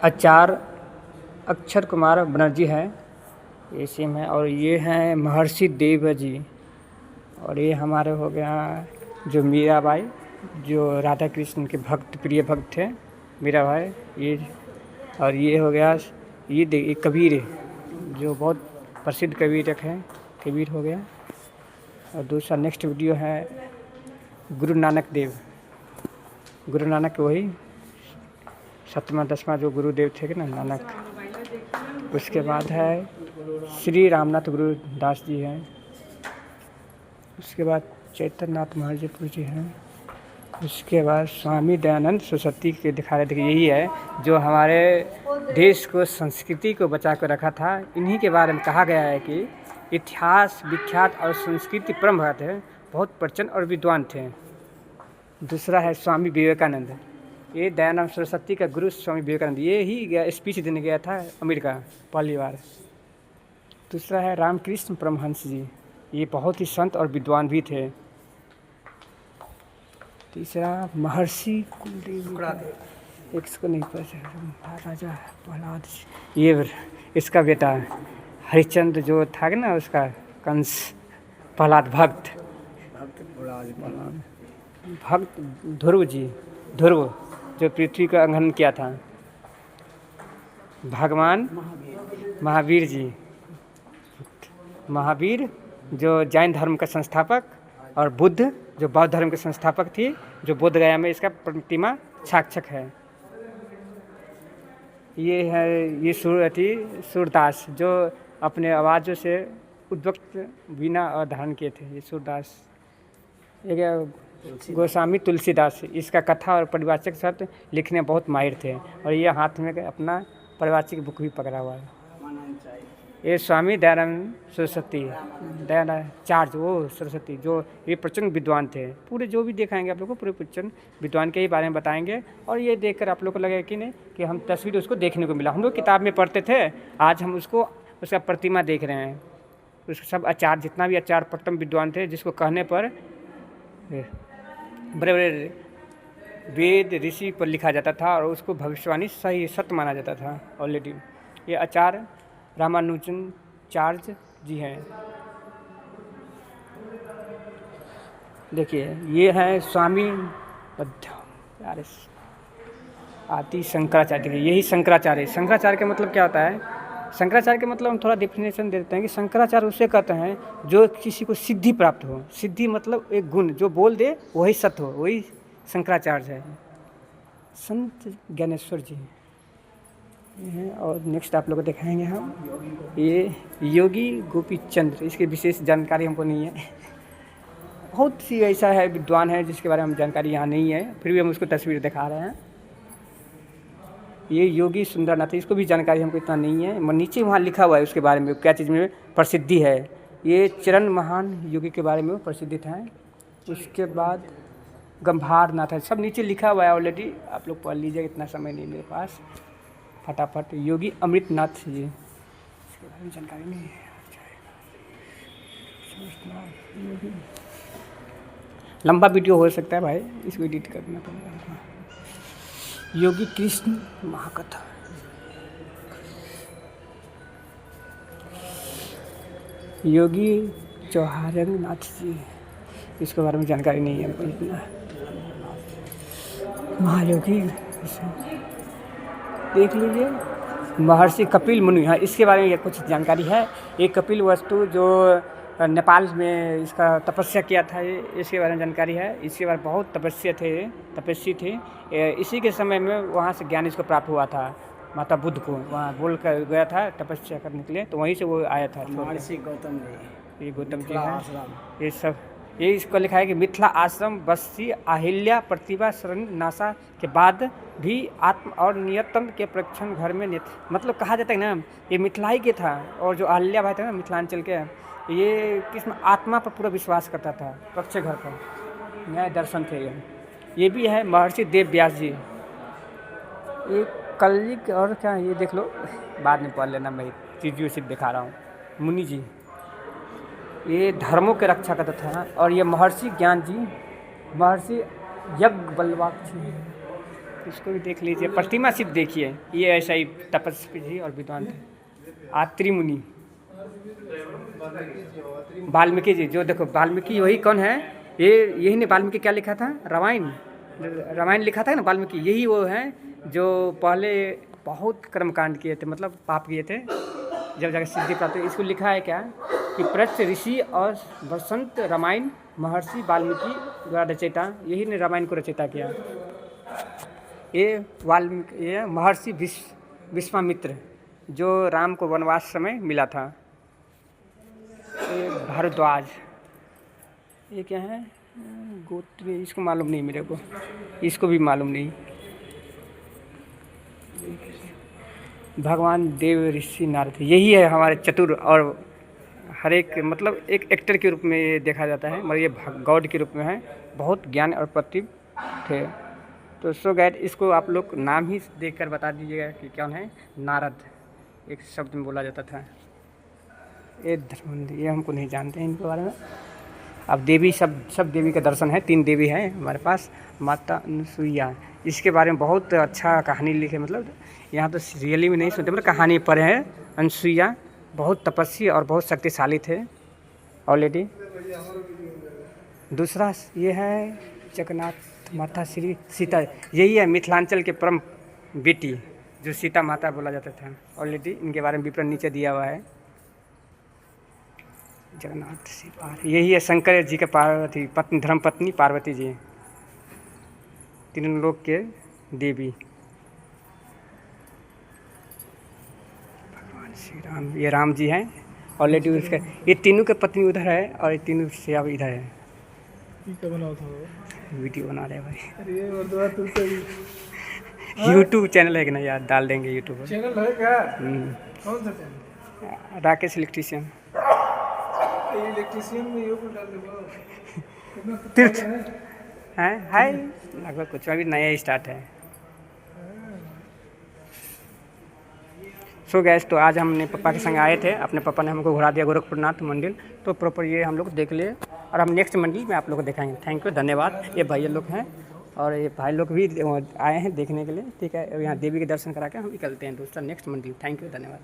आचार्य अक्षर कुमार बनर्जी है, ये सेम है। और ये हैं महर्षि देव जी। और ये हमारे हो गया जो मीराबाई, जो राधा कृष्ण के भक्त, प्रिय भक्त थे मीराबाई। ये और ये हो गया ये कबीर, जो बहुत प्रसिद्ध कबीर हैं, कबीर हो गया। और दूसरा नेक्स्ट वीडियो है गुरु नानक देव। गुरु नानक वही 7वां 10वां जो गुरुदेव थे कि ना, नानक। उसके बाद है श्री रामनाथ गुरुदास जी हैं। उसके बाद चैतन्य नाथ महाराज जी हैं। उसके बाद स्वामी दयानंद सरस्वती के दिखा रहे थे। यही है जो हमारे देश को, संस्कृति को बचा कर रखा था। इन्हीं के बारे में कहा गया है कि इतिहास विख्यात और संस्कृति परम भगत है, बहुत प्रचंड और विद्वान थे। दूसरा है स्वामी विवेकानंद। ये दयानंद सरस्वती का गुरु स्वामी विवेकानंद, ये ही गया स्पीच देने गया था अमेरिका पहली बार। दूसरा है रामकृष्ण परमहंस जी, ये बहुत ही संत और विद्वान भी थे। तीसरा महर्षि कुलदेव, इसको नहीं पता, राजा प्रहलाद, ये इसका बेटा हरिश्चंद्र जो था ना, उसका कंस प्रहलाद भक्त ध्रुव जी, ध्रुव जो पृथ्वी का अंगहन किया था। भगवान महावीर जी, महावीर जो जैन धर्म का संस्थापक, और बुद्ध जो बौद्ध धर्म के संस्थापक थी, जो बोध गया में इसका प्रतिमा साक्षक है। ये है ये सूरदास, जो अपने आवाज़ों से उद्वक्त वीणा और धारण किए थे, ये सूरदास। एक गोस्वामी तुलसीदास, इसका कथा और परिवाचक शब्द लिखने में बहुत माहिर थे, और ये हाथ में अपना परिवाचक बुक भी पकड़ा हुआ है। ये स्वामी दयानंद सरस्वती, दयाचार्य वो सरस्वती, जो ये प्रचंड विद्वान थे। पूरे जो भी दिखाएंगे आप लोग को, पूरे प्रचंड विद्वान के ही बारे में बताएंगे। और ये देखकर आप लोग को लगेगा कि नहीं कि हम तस्वीर उसको देखने को मिला, हम लोग किताब में पढ़ते थे, आज हम उसको उसका प्रतिमा देख रहे हैं। उसके सब आचार्य, जितना भी आचार्य प्रथम विद्वान थे, जिसको कहने पर बड़े बड़े वेद ऋषि पर लिखा जाता था, और उसको भविष्यवाणी सही सत्य माना जाता था ऑलरेडी। ये आचार्य रामानुजाचार्य जी हैं। देखिए ये हैं स्वामी आदि शंकराचार्य। यही शंकराचार्य। शंकराचार्य का मतलब क्या होता है? शंकराचार्य के मतलब हम थोड़ा डेफिनेशन दे देते हैं कि शंकराचार्य उसे कहते हैं जो किसी को सिद्धि प्राप्त हो। सिद्धि मतलब एक गुण, जो बोल दे वही सत्य हो, वही शंकराचार्य है। संत ज्ञानेश्वर जी हैं। और नेक्स्ट आप लोग को दिखाएंगे हम ये योगी गोपी चंद्र। इसकी विशेष जानकारी हमको नहीं है, बहुत सी ऐसा है विद्वान है जिसके बारे में हम जानकारी यहाँ नहीं है, फिर भी हम उसको तस्वीर दिखा रहे हैं। ये योगी सुंदरनाथ, इसको भी जानकारी हमको इतना नहीं है। नीचे वहाँ लिखा हुआ है उसके बारे में, क्या चीज़ में प्रसिद्धि है। ये चरण महान योगी के बारे में प्रसिद्धित हैं। उसके बाद गंभार नाथ है, सब नीचे लिखा हुआ है ऑलरेडी, आप लोग पढ़ लीजिए, इतना समय नहीं मेरे पास, फटाफट। योगी अमृतनाथ जी, इसके बारे में जानकारी नहीं है। लंबा वीडियो हो सकता है भाई, इसको एडिट करना पड़ेगा। योगी कृष्ण महाकथा, योगी जवाहरनाथ जी, इसके बारे में जानकारी नहीं है हमको इतना। महायोगी देख लीजिए। महर्षि कपिल मुनि, हाँ इसके बारे में ये कुछ जानकारी है। ये कपिल वस्तु जो नेपाल में इसका तपस्या किया था, इसके बारे में जानकारी है। इसके बारे में बहुत तपस्वी थे। इसी के समय में वहाँ से ज्ञान इसको प्राप्त हुआ था, माता बुद्ध को वहाँ बोल कर गया था तपस्या करने के लिए, तो वहीं से वो आया था। महर्षि गौतम जी, ये गौतम जी हैं। ये सब ये इसको लिखा है कि मिथिला आश्रम बस्ती अहिल्या प्रतिभा शरण नासा के बाद भी आत्म और नियतन के प्रक्षण घर में मतलब कहा जाता है ना, ये मिथिलाई के था। और जो अहिल्या भाई थे ना मिथिलांचल के, ये किसमें आत्मा पर पूरा विश्वास करता था, पक्ष घर पर न्याय दर्शन थे। ये भी है महर्षि देव व्यास जी। ये कलिक और क्या, ये देख लो, बाद में पढ़ लेना, मैं चीज़ों से दिखा रहा हूँ। मुनि जी, ये धर्मों के रक्षा करता था। और ये महर्षि ज्ञान जी, महर्षि यज्ञवल्क्य जी, इसको भी देख लीजिए, प्रतिमा सिर्फ देखिए, ये ऐसा ही तपस्वी जी और विद्वान थे। आत्रि मुनि, वाल्मीकि जी, जो देखो वाल्मीकि वही कौन है, ये यही ने वाल्मीकि क्या लिखा था, रामायण, रामायण लिखा था ना वाल्मीकि, यही वो हैं जो पहले बहुत कर्मकांड किए थे, मतलब पाप किए थे, जब जाकर सिद्धि प्राप्त हुई। इसको लिखा है क्या कि प्रत्य ऋषि और वसंत रामायण महर्षि वाल्मीकि द्वारा रचयिता, यही ने रामायण को रचयिता किया। ये महर्षि विश्वामित्र जो राम को वनवास समय मिला था। ये भारद्वाज, ये क्या है, गोत्र, इसको मालूम नहीं मेरे को, इसको भी मालूम नहीं। भगवान देव ऋषि नारद, यही है हमारे चतुर, और हर एक मतलब एक एक्टर के रूप में ये देखा जाता है, मगर ये गॉड के रूप में है, बहुत ज्ञान और प्रतिभ थे। तो सो गाइड, इसको आप लोग नाम ही देखकर बता दीजिएगा कि कौन है। नारद एक शब्द में बोला जाता था। ये धर्मेंद्र, ये हमको नहीं जानते हैं इनके बारे में। अब देवी, सब देवी का दर्शन है, 3 देवी हैं हमारे पास। माता अनुसुईया, इसके बारे में बहुत अच्छा कहानी लिखे, मतलब यहाँ तो रियली में नहीं सुनते, मतलब कहानी पढ़े हैं। अनुसुईया बहुत तपस्वी और बहुत शक्तिशाली थे ऑलरेडी। दूसरा ये है जगन्नाथ माता श्री सीता, यही है मिथिलांचल के परम बेटी जो सीता माता बोला जाता था ऑलरेडी। इनके बारे में विवरण नीचे दिया हुआ है। जगन्नाथ श्री, यही है शंकर जी के पार्वती पत्नी, धर्म पत्नी पार्वती जी, तीनों लोक के देवी। भगवान श्री राम, ये राम जी हैं ऑलरेडी। उसके ये तीनों के पत्नी उधर है और ये तीनों से अब इधर है। वीडियो बना रहे भाई, यूट्यूब चैनल है कि नहीं यार, डाल देंगे यूट्यूब चैनल है क्या? कौन सा चैनल? राकेश इलेक्ट्रीशियन। इलेक्ट्रीशियन में ये डाल दूँगा। तीर्थ है लगभग, कुछ अभी नया स्टार्ट है। सो गैस, तो आज हमने पापा के संग आए थे, अपने पापा ने हमको घुरा दिया गोरखपुरनाथ मंदिर, तो प्रॉपर ये हम लोग देख लिए, और हम नेक्स्ट मंदिर में आप लोग को दिखाएंगे। थैंक यू, धन्यवाद। ये भैया लोग हैं और ये भाई लोग भी आए हैं देखने के लिए, ठीक है। यहाँ देवी के दर्शन करा के हम निकलते हैं दूसरा नेक्स्ट मंदिर। थैंक यू, धन्यवाद।